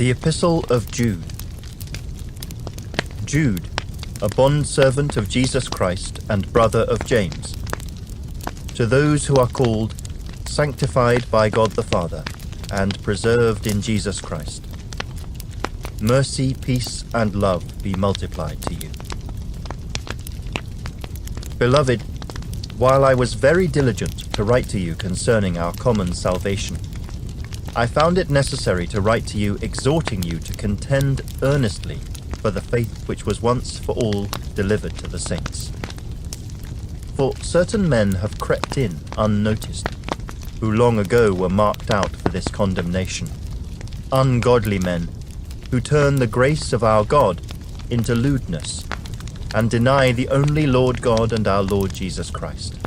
The Epistle of Jude. Jude, a bondservant of Jesus Christ and brother of James, to those who are called, sanctified by God the Father, and preserved in Jesus Christ. Mercy, peace, and love be multiplied to you. Beloved, while I was very diligent to write to you concerning our common salvation, I found it necessary to write to you exhorting you to contend earnestly for the faith which was once for all delivered to the saints. For certain men have crept in unnoticed, who long ago were marked out for this condemnation, ungodly men who turn the grace of our God into lewdness, and deny the only Lord God and our Lord Jesus Christ.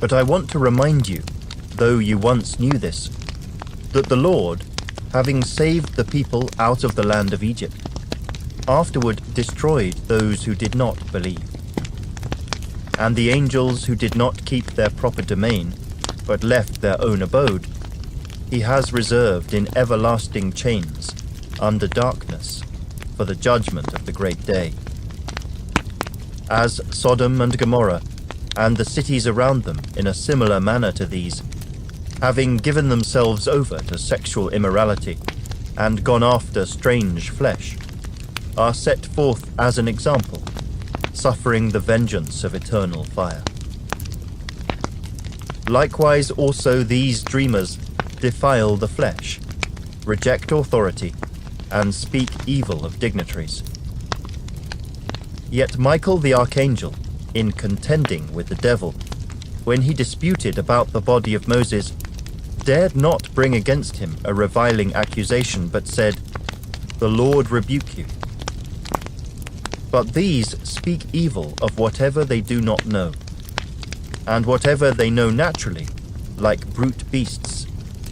But I want to remind you, though you once knew this, that the Lord, having saved the people out of the land of Egypt, afterward destroyed those who did not believe. And the angels who did not keep their proper domain, but left their own abode, he has reserved in everlasting chains under darkness for the judgment of the great day. As Sodom and Gomorrah, and the cities around them in a similar manner to these, having given themselves over to sexual immorality and gone after strange flesh, are set forth as an example, suffering the vengeance of eternal fire. Likewise also these dreamers defile the flesh, reject authority, and speak evil of dignitaries. Yet Michael the archangel, in contending with the devil, when he disputed about the body of Moses, dared not bring against him a reviling accusation, but said, "The Lord rebuke you." But these speak evil of whatever they do not know, and whatever they know naturally, like brute beasts,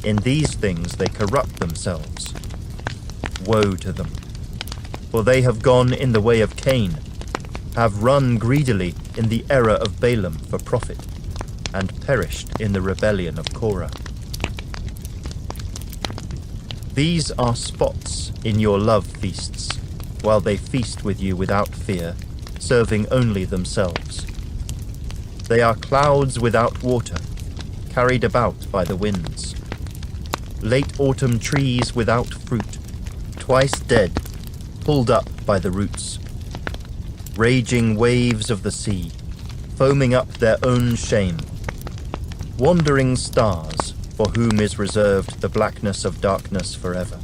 in these things they corrupt themselves. Woe to them, for they have gone in the way of Cain, have run greedily in the error of Balaam for profit, and perished in the rebellion of Korah. These are spots in your love feasts, while they feast with you without fear, serving only themselves. They are clouds without water, carried about by the winds. Late autumn trees without fruit, twice dead, pulled up by the roots. Raging waves of the sea, foaming up their own shame. Wandering stars, for whom is reserved the blackness of darkness forever.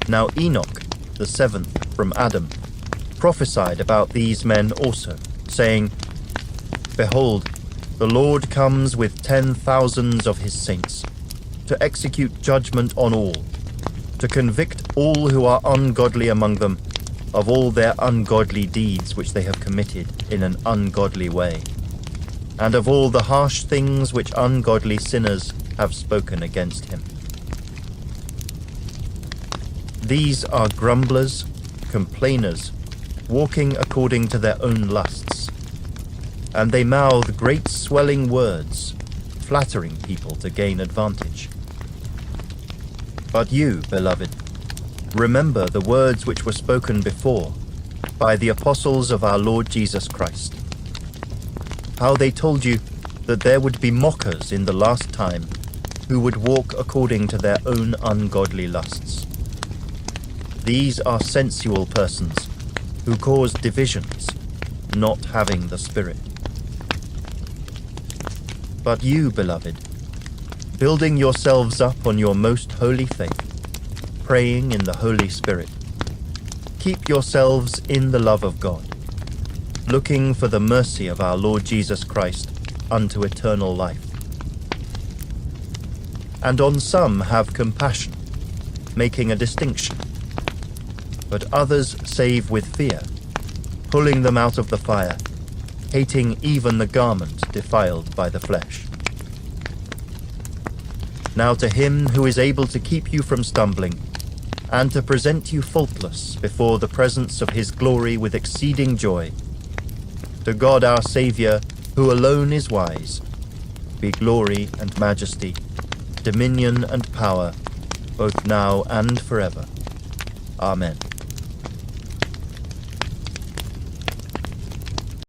Now Enoch, the seventh from Adam, prophesied about these men also, saying, "Behold, the Lord comes with 10,000s of his saints, to execute judgment on all, to convict all who are ungodly among them of all their ungodly deeds which they have committed in an ungodly way, and of all the harsh things which ungodly sinners have spoken against him." These are grumblers, complainers, walking according to their own lusts, and they mouth great swelling words, flattering people to gain advantage. But you, beloved, remember the words which were spoken before by the apostles of our Lord Jesus Christ, how they told you that there would be mockers in the last time who would walk according to their own ungodly lusts. These are sensual persons who cause divisions, not having the Spirit. But you, beloved, building yourselves up on your most holy faith, praying in the Holy Spirit, keep yourselves in the love of God, looking for the mercy of our Lord Jesus Christ unto eternal life. And on some have compassion, making a distinction, but others save with fear, pulling them out of the fire, hating even the garment defiled by the flesh. Now to him who is able to keep you from stumbling, and to present you faultless before the presence of his glory with exceeding joy, to God our Saviour, who alone is wise, be glory and majesty, dominion and power, both now and forever. Amen.